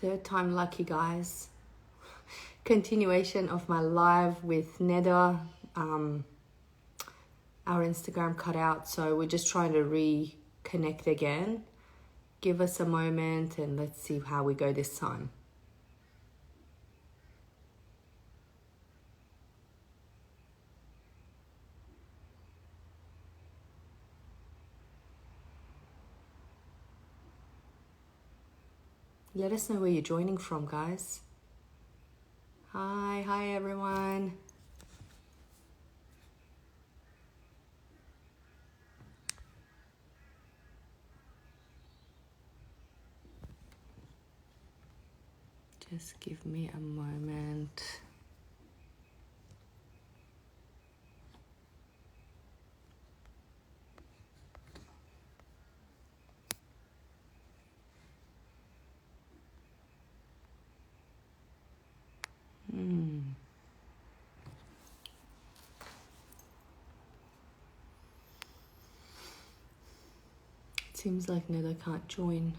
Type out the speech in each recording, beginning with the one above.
Third time lucky, guys. Continuation of my live with Neda. Our Instagram cut out, so we're just trying to reconnect again. Give us a moment and let's see how we go this time. Let us know where you're joining from, guys. Hi everyone. Just give me a moment. Seems like Neda can't join.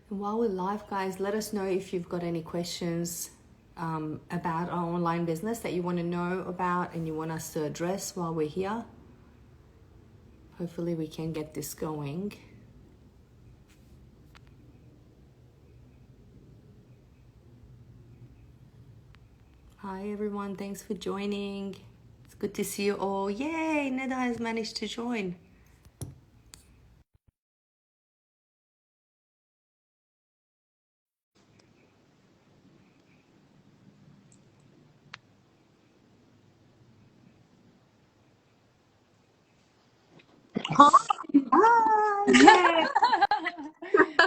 And while we're live, guys, let us know if you've got any questions about our online business that you want to know about and you want us to address while we're here. Hopefully we can get this going. Hi everyone, thanks for joining. It's good to see you all. Yay, Neda has managed to join. Hi. Ah, yeah.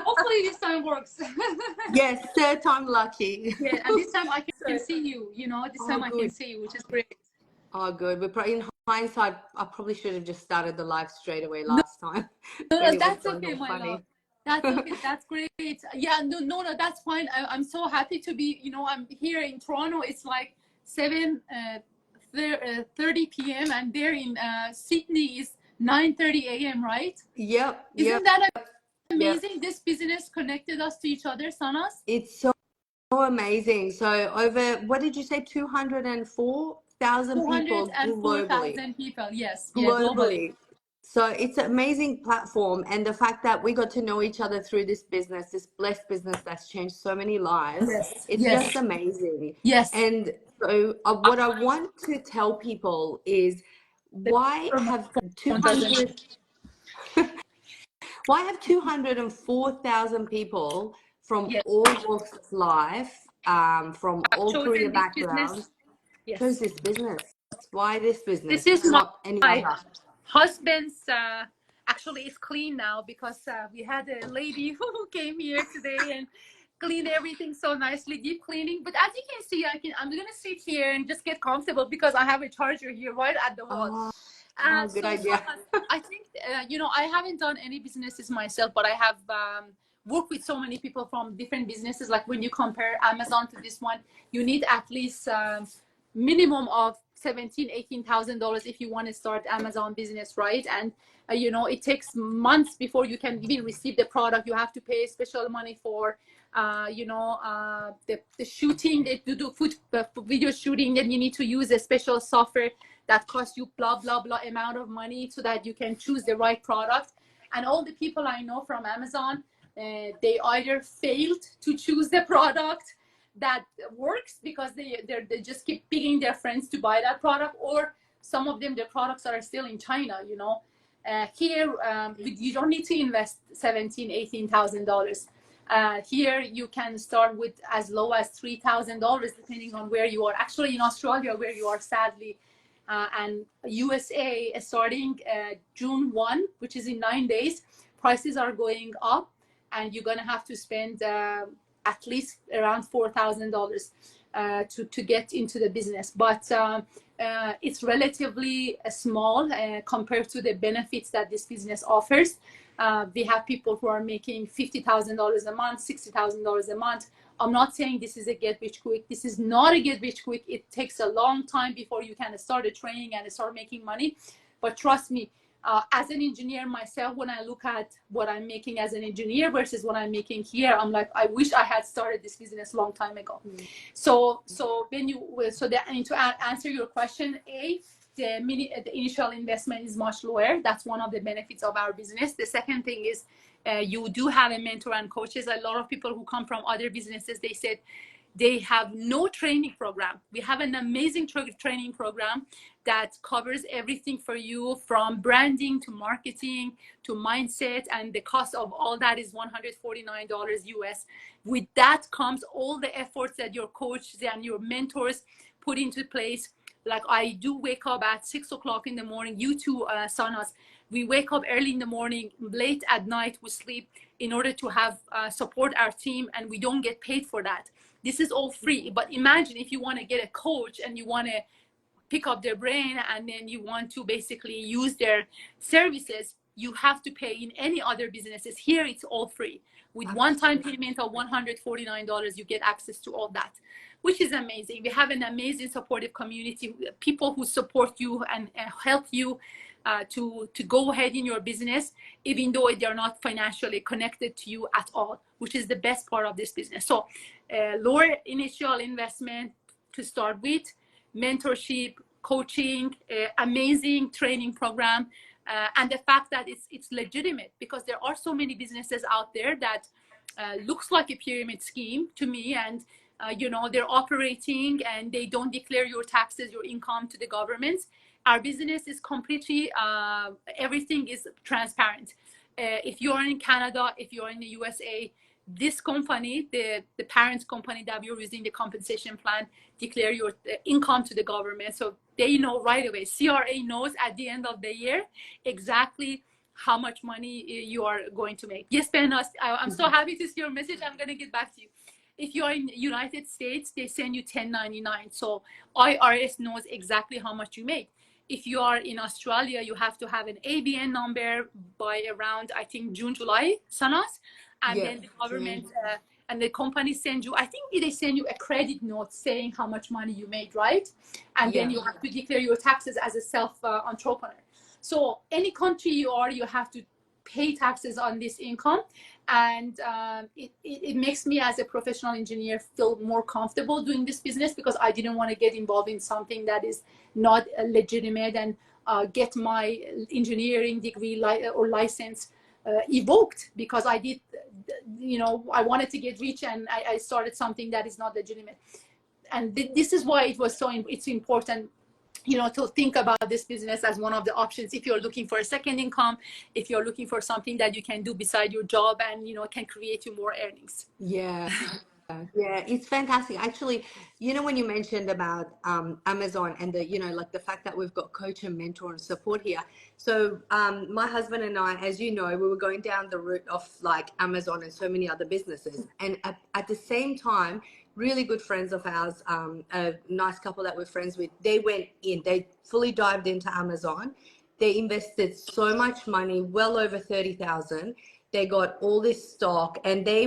Hopefully this time works. Yes, third time lucky. Yeah, and this time I can see you. This time I can Good. see you, which is great. Oh, good. We're probably, in hindsight, I probably should have just started the live straight away No, last time when no, it was that's going okay, all my love. funny. That's okay. That's great. Yeah, no, that's fine. I'm so happy to be. I'm here in Toronto. It's like 30 p.m. and there in Sydney is 9:30 a.m. Right? Yep. Isn't that Yep. amazing? This business connected us to each other, Sanas. It's so amazing. So over, what did you say, 204,000 people globally. 204,000 people. Yes, yeah, globally. Globally. So it's an amazing platform. And the fact that we got to know each other through this business, this blessed business that's changed so many lives, Yes, it's just yes, amazing. yes. And so what I want to tell people is why have 200 why have 204,000 people from Yes. all walks of life, from I've all career chosen this business. backgrounds, chose Yes. this business? Why this This business, is not any my other? husband's, actually it's clean now because we had a lady who came here today and cleaned everything so nicely, deep cleaning. But as you can see, I'm going to sit here and just get comfortable because I have a charger here right at the wall. Good So idea. I think, I haven't done any businesses myself, but I have worked with so many people from different businesses. Like when you compare Amazon to this one, you need at least minimum of $18,000 if you want to start Amazon business, right? And it takes months before you can even receive the product. You have to pay special money for the shooting. They do video shooting, then you need to use a special software that costs you blah blah blah amount of money so that you can choose the right product. And all the people I know from Amazon, they either failed to choose the product that works because they just keep picking their friends to buy that product, or some of them, their products are still in China. Here you don't need to invest $18,000. Here you can start with as low as $3,000 depending on where you are. Actually in Australia, where you are, sadly, and USA, starting June 1, which is in 9 days, prices are going up, and you're gonna have to spend at least around $4,000 to get into the business. But it's relatively small compared to the benefits that this business offers. We have people who are making $50,000 a month, $60,000 a month. I'm not saying this is a get rich quick. This is not a get rich quick. It takes a long time before you can start a training and start making money. But trust me, as an engineer myself, when I look at what I'm making as an engineer versus what I'm making here, I'm like, I wish I had started this business a long time ago. So to answer your question, the initial investment is much lower. That's one of the benefits of our business. The second thing is you do have a mentor and coaches. A lot of people who come from other businesses, they said they have no training program. We have an amazing training program that covers everything for you, from branding to marketing to mindset, and the cost of all that is $149 US. With that comes all the efforts that your coaches and your mentors put into place. Like I do wake up at 6 o'clock in the morning. You too, Sanas. We wake up early in the morning, late at night we sleep in order to have support our team, and we don't get paid for that. This is all free. But imagine if you want to get a coach and you want to pick up their brain and then you want to basically use their services, you have to pay in any other businesses. Here it's all free. With one-time payment of $149, you get access to all that, which is amazing. We have an amazing supportive community, people who support you and help you to go ahead in your business, even though they're not financially connected to you at all, which is the best part of this business. So lower initial investment to start with, mentorship, coaching, amazing training program, and the fact that it's legitimate, because there are so many businesses out there that looks like a pyramid scheme to me, and they're operating and they don't declare your taxes, your income to the government. Our business is completely, everything is transparent. If you're in Canada, if you're in the USA, this company, the parent company that you're using the compensation plan, declare your income to the government. So they know right away. CRA knows at the end of the year exactly how much money you are going to make. Yes, Benas, I'm so happy to see your message. I'm going to get back to you. If you're in the United States, they send you 1099. So IRS knows exactly how much you make. If you are in Australia, you have to have an ABN number by around, I think, June, July, Sanas. And then the government and the company send you, I think they send you a credit note saying how much money you made, right? And then you have to declare your taxes as a self-entrepreneur. So any country you are, you have to pay taxes on this income. And it makes me as a professional engineer feel more comfortable doing this business, because I didn't want to get involved in something that is not legitimate and get my engineering degree or license evoked, because I did, I wanted to get rich and I started something that is not legitimate. And this is why it was it's important, to think about this business as one of the options if you're looking for a second income, if you're looking for something that you can do beside your job and, can create you more earnings. Yeah. Yeah, it's fantastic. Actually, when you mentioned about Amazon and the, like the fact that we've got coach and mentor and support here. So my husband and I, as you know, we were going down the route of like Amazon and so many other businesses. And at the same time, really good friends of ours, a nice couple that we're friends with, they fully dived into Amazon. They invested so much money, well over 30,000. They got all this stock, and they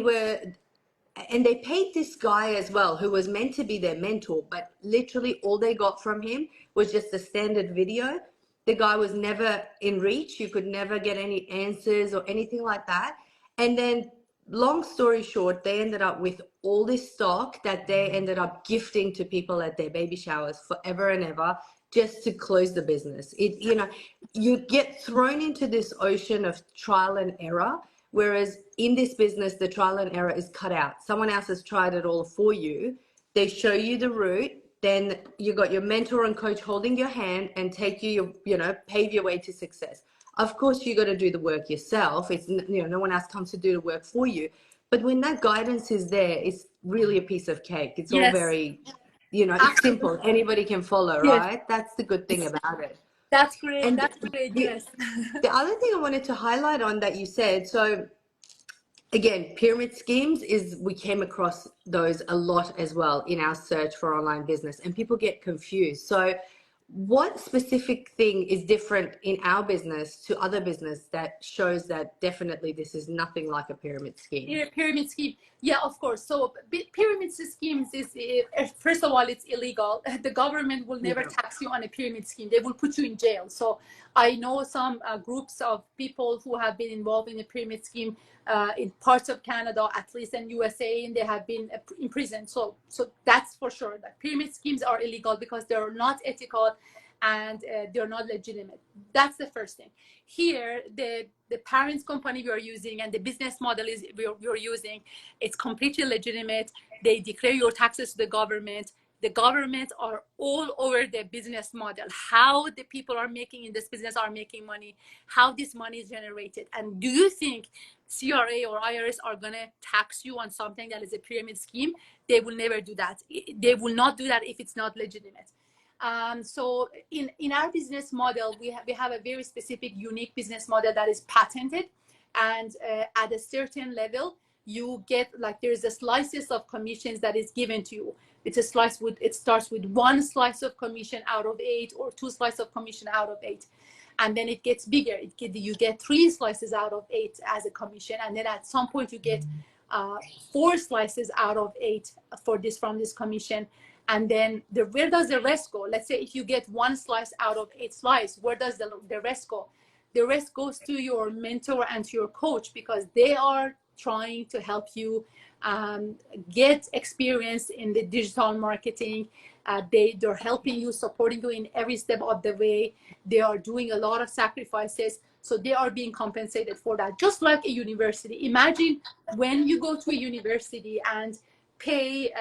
paid this guy as well, who was meant to be their mentor, but literally all they got from him was just a standard video. The guy was never in reach. You could never get any answers or anything like that. And then, long story short, they ended up with all this stock that they ended up gifting to people at their baby showers forever and ever, just to close the business. You get thrown into this ocean of trial and error. Whereas in this business, the trial and error is cut out. Someone else has tried it all for you. They show you the route. Then you got your mentor and coach holding your hand and take you, pave your way to success. Of course, you got to do the work yourself. It's, no one else comes to do the work for you. But when that guidance is there, it's really a piece of cake. It's all very, it's simple. Anybody can follow, right? That's the good thing about it. That's great. And that's great. Yes. The other thing I wanted to highlight on that you said, so again, pyramid schemes is, we came across those a lot as well in our search for online business, and people get confused. So what specific thing is different in our business to other business that shows that definitely this is nothing like a pyramid scheme? Yeah, pyramid scheme. Yeah, of course. So pyramid schemes is, first of all, it's illegal. The government will never tax you on a pyramid scheme. They will put you in jail. So I know some groups of people who have been involved in a pyramid scheme in parts of Canada, at least in USA, and they have been in prison. So that's for sure. That pyramid schemes are illegal because they're not ethical and they're not legitimate. That's the first thing. Here, the parents company we are using and the business model is we're using, it's completely legitimate. They declare your taxes to the government. The governments are all over the business model, how the people are making in this business are making money, how this money is generated. And do you think CRA or IRS are going to tax you on something that is a pyramid scheme? They will never do that. They will not do that if it's not legitimate. So in our business model, we have a very specific, unique business model that is patented. And at a certain level, you get, like, there's a slices of commissions that is given to you. It's a slice with, it starts with 1 slice of commission out of 8 or 2 slices of commission out of 8. And then it gets bigger. You get 3 slices out of 8 as a commission. And then at some point you get 4 slices out of 8 from this commission. And then where does the rest go? Let's say if you get 1 slice out of 8 slices, where does the rest go? The rest goes to your mentor and to your coach, because they are trying to help you get experience in the digital marketing. They're helping you, supporting you in every step of the way. They are doing a lot of sacrifices. So they are being compensated for that, just like a university. Imagine when you go to a university and pay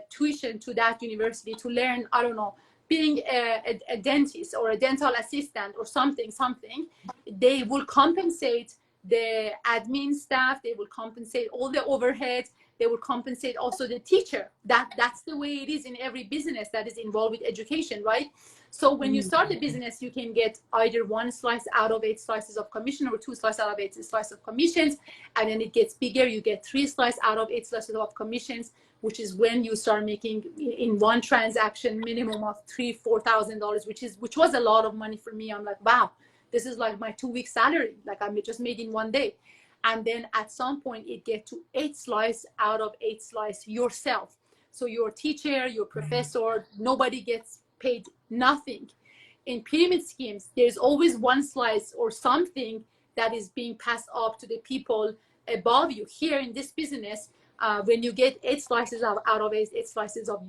tuition to that university to learn, I don't know, being a dentist or a dental assistant or something, they will compensate the admin staff, they will compensate all the overhead, they will compensate also the teacher. That's the way it is in every business that is involved with education, right? So when you start a business, you can get either 1 slice out of 8 slices of commission or 2 slices out of 8 slices of commissions. And then it gets bigger, you get 3 slices out of 8 slices of commissions, which is when you start making in one transaction minimum of $3,000-4,000, which was a lot of money for me. I'm like, wow, this is like my 2 week salary, like I just made in one day. And then at some point it gets to 8 slices out of 8 slices yourself. So your teacher, your professor, nobody gets paid nothing. In pyramid schemes, there's always 1 slice or something that is being passed up to the people above you. Here in this business, when you get 8 slices out of 8 slices of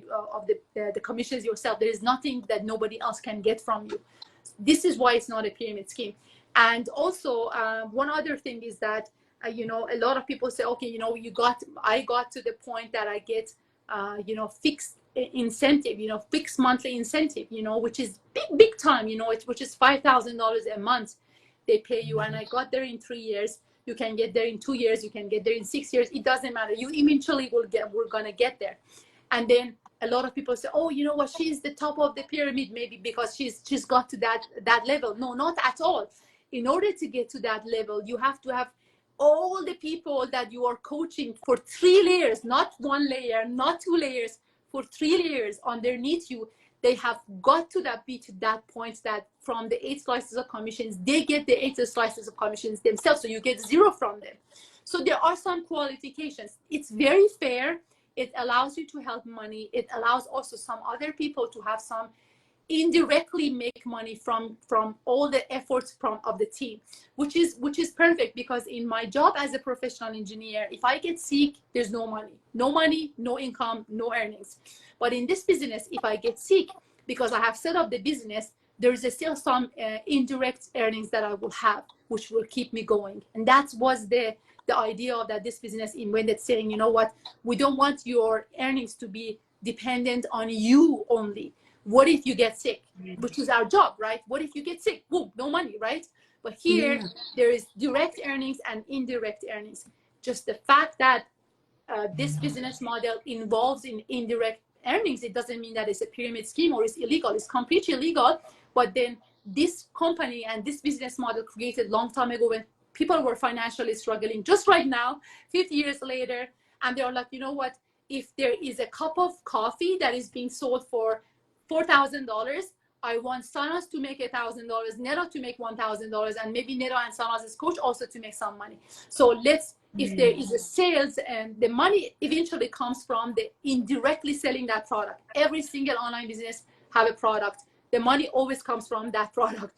the commissions yourself, there is nothing that nobody else can get from you. This is why it's not a pyramid scheme. And also, one other thing is that, a lot of people say, okay, I got to the point that I get, fixed incentive, fixed monthly incentive, which is big time, which is $5,000 a month they pay you. And I got there in 3 years. You can get there in 2 years. You can get there in 6 years. It doesn't matter. You eventually we're going to get there. And then a lot of people say, oh, you know what? She's the top of the pyramid, maybe because she's got to that level. No, not at all. In order to get to that level, you have to have all the people that you are coaching for 3 layers, not 1 layer, not 2 layers, for 3 layers underneath you. They have got to be to that point that from the 8 slices of commissions, they get the 8 slices of commissions themselves. So you get 0 from them. So there are some qualifications. It's very fair. It allows you to help money. It allows also some other people to have some indirectly make money from all the efforts of the team, which is perfect, because in my job as a professional engineer, if I get sick, there's no money, no income, no earnings. But in this business, if I get sick, because I have set up the business, there is still some indirect earnings that I will have, which will keep me going. And that was the idea of that this business invented, saying, you know what, we don't want your earnings to be dependent on you only. What if you get sick, which is our job, right? What if you get sick? Boom, no money, right? But here, there is direct earnings and indirect earnings. Just the fact that this business model involves in indirect earnings, it doesn't mean that it's a pyramid scheme or it's illegal. It's completely legal. But then this company and this business model created long time ago when people were financially struggling just right now, 50 years later, and they're like, you know what, if there is a cup of coffee that is being sold for $4,000, I want Sanas to make $1,000, Nero to make $1,000, and maybe Nero and Sanas' coach also to make some money. So if there is a sales, and the money eventually comes from the indirectly selling that product. Every single online business have a product. The money always comes from that product,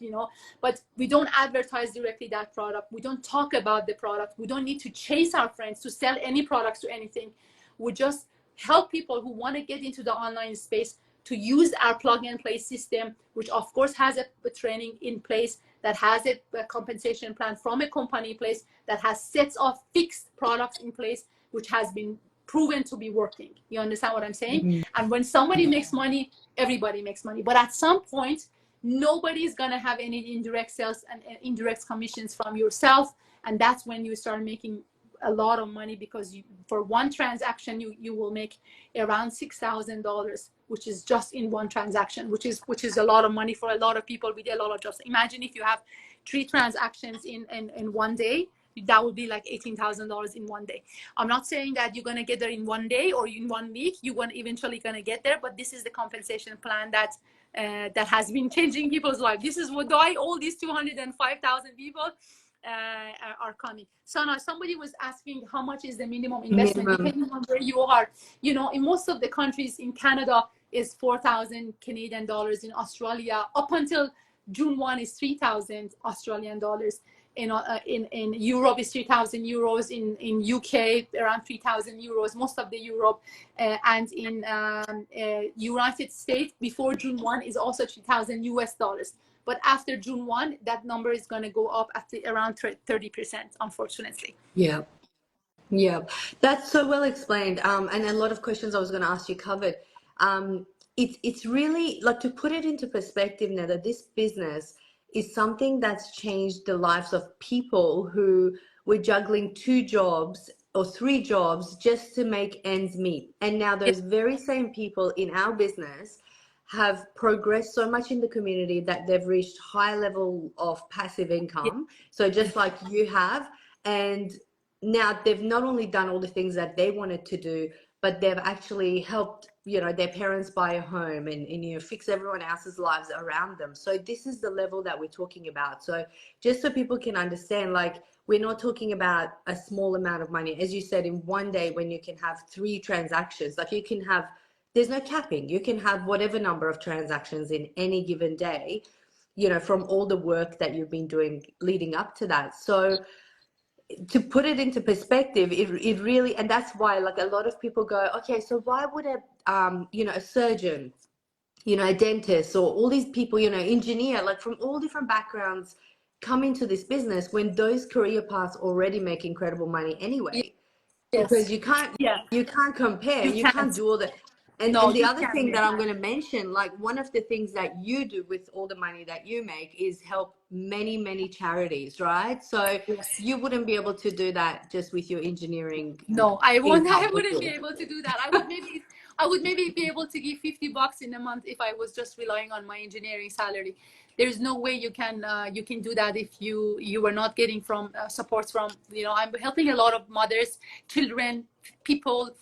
but we don't advertise directly that product. We don't talk about the product. We don't need to chase our friends to sell any products to anything. We just help people who want to get into the online space to use our plug and play system, which of course has a training in place, that has a compensation plan from a company in place, that has sets of fixed products in place, which has been proven to be working. You understand what I'm saying? Mm-hmm. And when somebody makes money, everybody makes money. But at some point, nobody's gonna have any indirect sales and indirect commissions from yourself. And that's when you start making a lot of money, because for one transaction you will make around $6,000, which is just in one transaction, which is a lot of money for a lot of people with a lot of jobs. Imagine if you have 3 transactions in one day, that would be like $18,000 in one day. I'm not saying that you're gonna get there in one day or in 1 week. You're eventually gonna get there, but this is the compensation plan that has been changing people's lives. This is why all these 205,000 people are coming. Sana, somebody was asking how much is the minimum investment depending on where you are. In most of the countries, in Canada is 4,000 Canadian dollars. In Australia, up until June 1 is 3,000 Australian dollars. In Europe is 3,000 euros. In UK around 3,000 euros. Most of the Europe and in United States before June 1 is also 3,000 US dollars. But after June 1, that number is going to go up at around 30%, unfortunately. Yeah. That's so well explained. And a lot of questions I was going to ask you covered. It's really, like, to put it into perspective now, that this business is something that's changed the lives of people who were juggling 2 jobs or 3 jobs just to make ends meet. And now those very same people in our business have progressed so much in the community that they've reached high level of passive income. So just like you have, and now they've not only done all the things that they wanted to do, but they've actually helped, their parents buy a home and fix everyone else's lives around them. So this is the level that we're talking about. So just so people can understand, like, we're not talking about a small amount of money. As you said, in one day when you can have 3 transactions, like you can have, there's no capping. You can have whatever number of transactions in any given day, from all the work that you've been doing leading up to that. So to put it into perspective, it really, and that's why, like, a lot of people go, okay, so why would a surgeon, a dentist, or all these people, engineer, like from all different backgrounds, come into this business when those career paths already make incredible money anyway? Yes. Because you can't compare, you can't do all the. And the other thing that I'm going to mention, like, one of the things that you do with all the money that you make is help many, many charities, right? So you wouldn't be able to do that just with your engineering. No, I wouldn't be able to do that. I would maybe be able to give $50 in a month if I was just relying on my engineering salary. There's no way you can do that if you were not getting from support from, I'm helping a lot of mothers, children, people,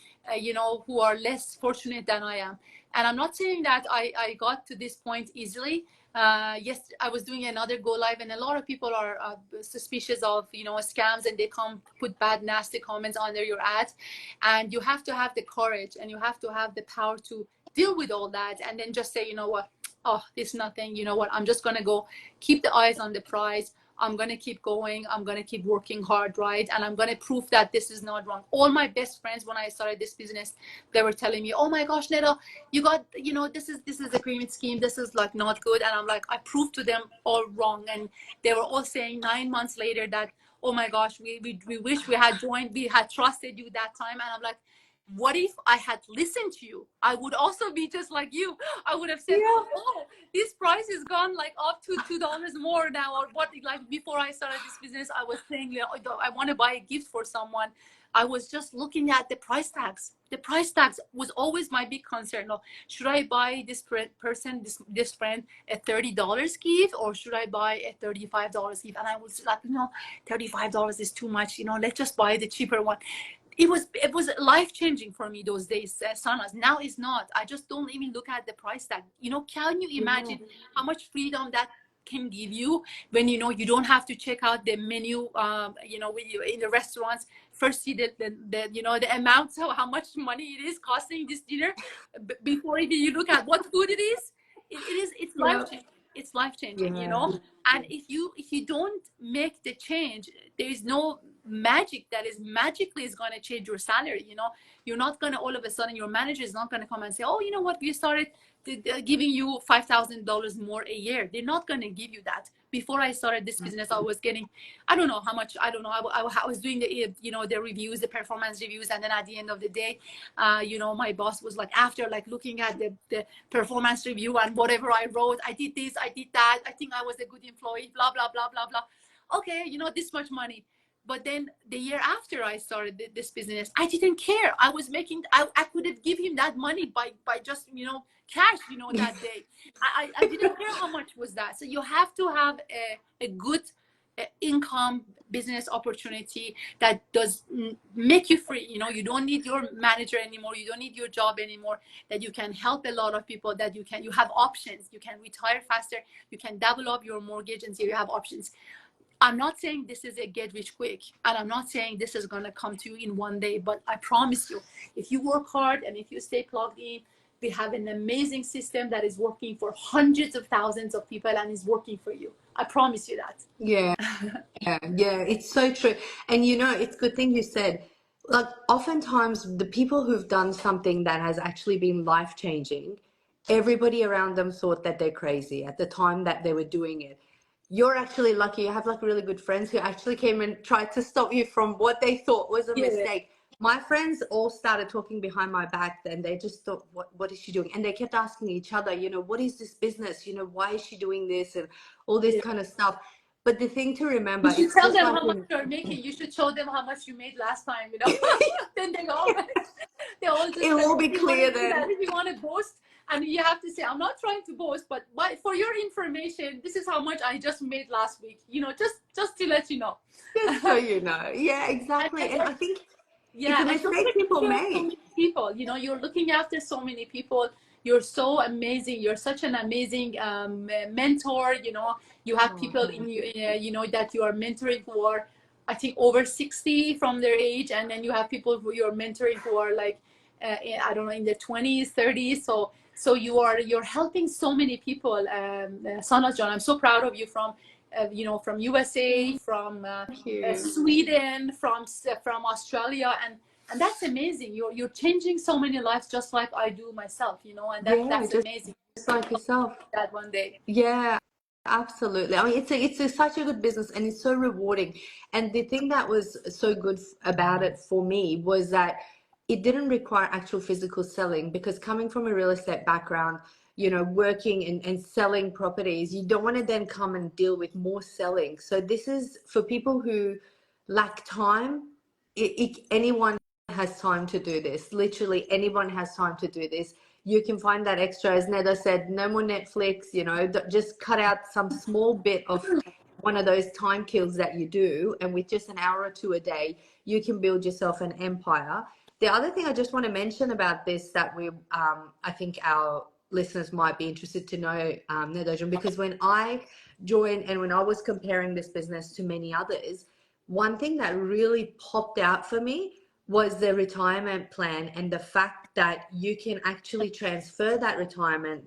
who are less fortunate than I am. And I'm not saying that I got to this point easily. Yes, I was doing another go live, and a lot of people are suspicious of scams, and they come put bad, nasty comments under your ads. And you have to have the courage, and you have to have the power to deal with all that, and then just say, oh, it's nothing. I'm just gonna go keep the eyes on the prize. I'm going to keep going. I'm going to keep working hard, right? And I'm going to prove that this is not wrong. All my best friends, when I started this business, they were telling me, oh my gosh, Neda, you got, this is a pyramid scheme. This is like not good. And I'm like, I proved to them all wrong. And they were all saying 9 months later that, oh my gosh, we wish we had joined. We had trusted you that time. And I'm like, what if I had listened to you? I would also be just like you. I would have said, oh, this price is gone like up to $2 more now. Or what, like before I started this business, I was saying, I want to buy a gift for someone. I was just looking at the price tags. The price tags was always my big concern. No, should I buy this person, this friend, a $30 gift, or should I buy a $35 gift? And I was like, no, $35 is too much. You know, let's just buy the cheaper one. It was life changing for me those days, Sanas. Now it's not. I just don't even look at the price tag. You know, can you imagine how much freedom that can give you when you know you don't have to check out the menu? You know, when you in the restaurants, first see the you know the amount, so how much money it is costing this dinner before even you look at what food it is. It's life changing. It's life changing, you know. And if you don't make the change, there is no magic that is magically is going to change your salary. You know, you're not going to all of a sudden, your manager is not going to come and say, oh, you know what, we started giving you $5,000 more a year. They're not going to give you that. Before I started this business, I was getting, I don't know how much, I don't know. I was doing the, you know, the reviews, the performance reviews. And then at the end of the day, you know, my boss was like, after like looking at the performance review and whatever I wrote, I did this, I did that. I think I was a good employee, blah, blah, blah, blah, blah. Okay, you know, this much money. But then the year after I started this business, I didn't care. I was making, I could have given him that money by just, you know, cash, you know, that day. I didn't care how much was that. So you have to have a good income business opportunity that does make you free. You know, you don't need your manager anymore. You don't need your job anymore, that you can help a lot of people, that you have options. You can retire faster. You can double up your mortgage, and so you have options. I'm not saying this is a get rich quick, and I'm not saying this is going to come to you in one day, but I promise you, if you work hard and if you stay plugged in, we have an amazing system that is working for hundreds of thousands of people and is working for you. I promise you that. Yeah, it's so true. And you know, it's a good thing you said. Like, oftentimes, the people who've done something that has actually been life changing, everybody around them thought that they're crazy at the time that they were doing it. You're actually lucky. You have like really good friends who actually came and tried to stop you from what they thought was a mistake. My friends all started talking behind my back, and they just thought, what is she doing? And they kept asking each other, you know, what is this business? You know, why is she doing this? And all this kind of stuff. But the thing to remember, You should it's tell just them like how much you're making. You should show them how much you made last time, you know. Then they all just it'll all be clear then. If you want to boast, and you have to say, I'm not trying to boast, but for your information, this is how much I just made last week. You know, just to let you know. Just so you know. Yeah, exactly. And I think it's a mistake people make. People, you know, you're looking after so many people. You're so amazing. You're such an amazing mentor. You know, you have people in you, you know, that you are mentoring who are, I think, over 60 from their age, and then you have people who you're mentoring who are like, I don't know, in their 20s, 30s. So you're helping so many people. Sanaz John, I'm so proud of you, from you know, from USA, from Sweden, from Australia, and that's amazing. You're changing so many lives, just like I do myself, you know, and that's amazing. Just like yourself. That one day. Yeah, absolutely. I mean, such a good business, and it's so rewarding. And the thing that was so good about it for me was that it didn't require actual physical selling, because coming from a real estate background, you know, working and selling properties, you don't want to then come and deal with more selling. So this is for people who lack time. Anyone has time to do this. Literally anyone has time to do this. You can find that extra, as Neda said, no more Netflix, you know, just cut out some small bit of one of those time kills that you do, and with just an hour or two a day, you can build yourself an empire. The other thing I just want to mention about this that I think our listeners might be interested to know, Neda, because when I joined and when I was comparing this business to many others, one thing that really popped out for me was the retirement plan, and the fact that you can actually transfer that retirement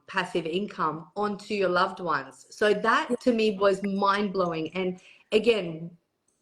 passive income onto your loved ones. So that to me was mind-blowing. And again,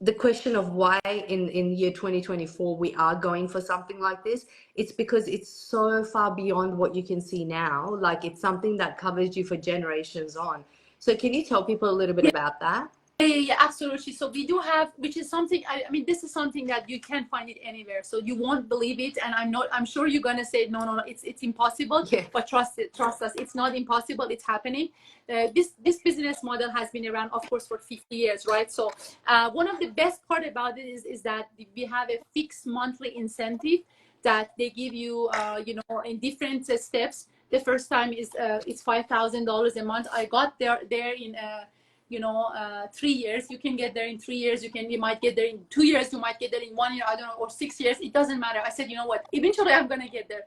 the question of why in year 2024 we are going for something like this, it's because it's so far beyond what you can see now. Like, it's something that covers you for generations on. So can you tell people a little bit about that? Yeah, absolutely. So we do have, which is something, I mean, this is something that you can't find it anywhere. So you won't believe it. And I'm sure you're going to say, no, no, no, it's impossible. Yeah. But trust us, it's not impossible. It's happening. This business model has been around, of course, for 50 years, right? So one of the best part about it is that we have a fixed monthly incentive that they give you, in different steps. The first time is it's $5,000 a month. I got there in 3 years. You can get there in 3 years. You might get there in 2 years. You might get there in 1 year. I don't know, or 6 years. It doesn't matter. I said, you know what? Eventually, I'm gonna get there.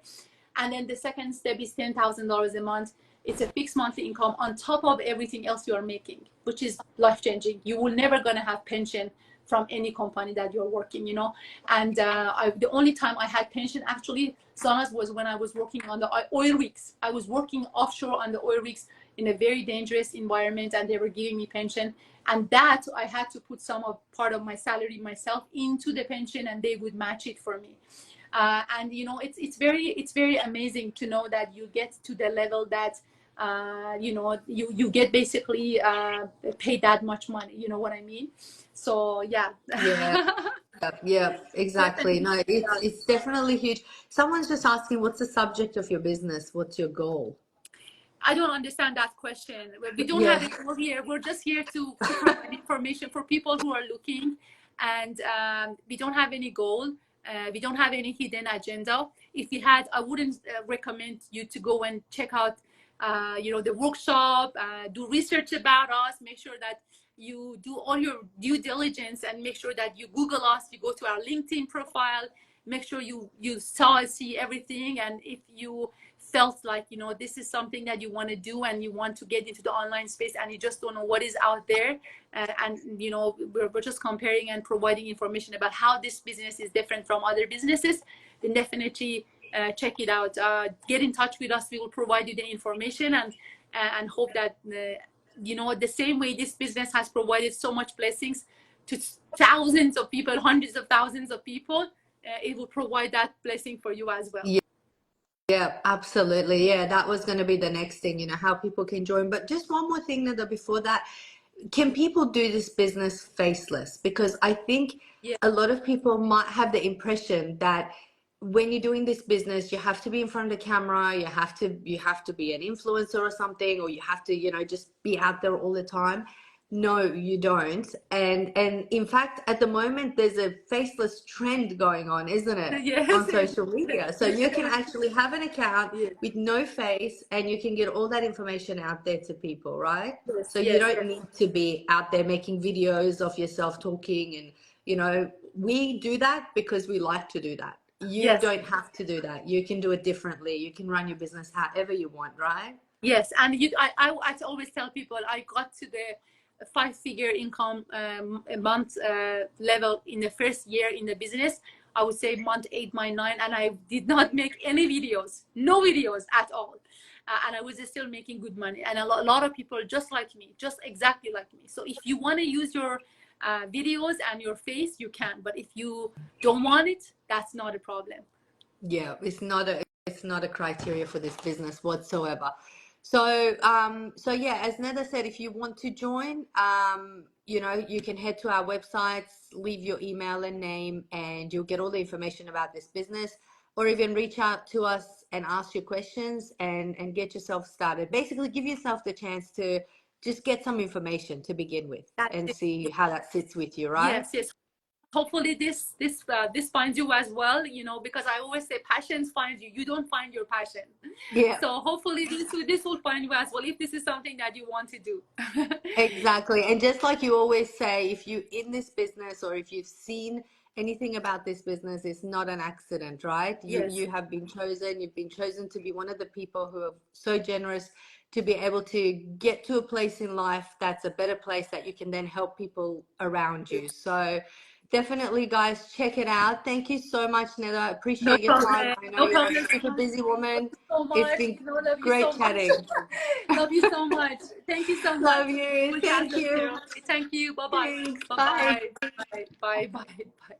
And then the second step is $10,000 a month. It's a fixed monthly income on top of everything else you are making, which is life changing. You will never gonna have pension from any company that you're working, And the only time I had pension actually, Sanas, was when I was working on the oil rigs. I was working offshore on the oil rigs in a very dangerous environment, and they were giving me pension. And that I had to put part of my salary myself into the pension, and they would match it for me. And it's very amazing to know that you get to the level that you get basically paid that much money. You know what I mean? So yeah. Yeah, exactly. No, it's definitely huge. Someone's just asking, what's the subject of your business? What's your goal? I don't understand that question. We don't have a goal here. We're just here to provide information for people who are looking, and we don't have any goal. We don't have any hidden agenda. If we had, I wouldn't recommend you to go and check out, the workshop, do research about us, make sure that you do all your due diligence, and make sure that you Google us, you go to our LinkedIn profile, make sure you see everything. And if you felt like this is something that you want to do, and you want to get into the online space, and you just don't know what is out there, and we're just comparing and providing information about how this business is different from other businesses, then definitely check it out. Get in touch with us. We will provide you the information, and hope that the same way this business has provided so much blessings to thousands of people, hundreds of thousands of people, it will provide that blessing for you as well. Yeah, absolutely. Yeah, that was going to be the next thing, how people can join. But just one more thing, Nada, before that, can people do this business faceless? Because I think a lot of people might have the impression that when you're doing this business, you have to be in front of the camera, you have to be an influencer or something, or you have to, just be out there all the time. No, you don't. And in fact, at the moment, there's a faceless trend going on, isn't it? Yes. On social media. So you can actually have an account with no face, and you can get all that information out there to people, right? So you don't need to be out there making videos of yourself talking. And, we do that because we like to do that. You don't have to do that. You can do it differently. You can run your business however you want, right? Yes. And I always tell people, I got to the 5-figure income a month level in the first year in the business. I would say month 8, month 9, and I did not make any videos, no videos at all. And I was still making good money. And a lot of people just like me, just exactly like me. So if you want to use your videos and your face, you can. But if you don't want it, that's not a problem. Yeah, it's not a criteria for this business whatsoever. So yeah, as Neda said, if you want to join, you can head to our websites, leave your email and name, and you'll get all the information about this business, or even reach out to us and ask your questions and get yourself started. Basically, give yourself the chance to just get some information to begin with and see how that sits with you, right? Yes. Hopefully this finds you as well, because I always say passions find you. You don't find your passion. Yeah. So hopefully this will find you as well, if this is something that you want to do. Exactly. And just like you always say, if you're in this business, or if you've seen anything about this business, it's not an accident, right? You have been chosen. You've been chosen to be one of the people who are so generous to be able to get to a place in life that's a better place, that you can then help people around you. So definitely, guys, check it out. Thank you so much, Neda. I appreciate your time. I know you're a super busy woman. So much. It's been great chatting. Love you so much. Thank you so much. Love you. Thank you. Thank you. Bye-bye. Thanks. Bye-bye. Bye. Bye. Bye. Bye.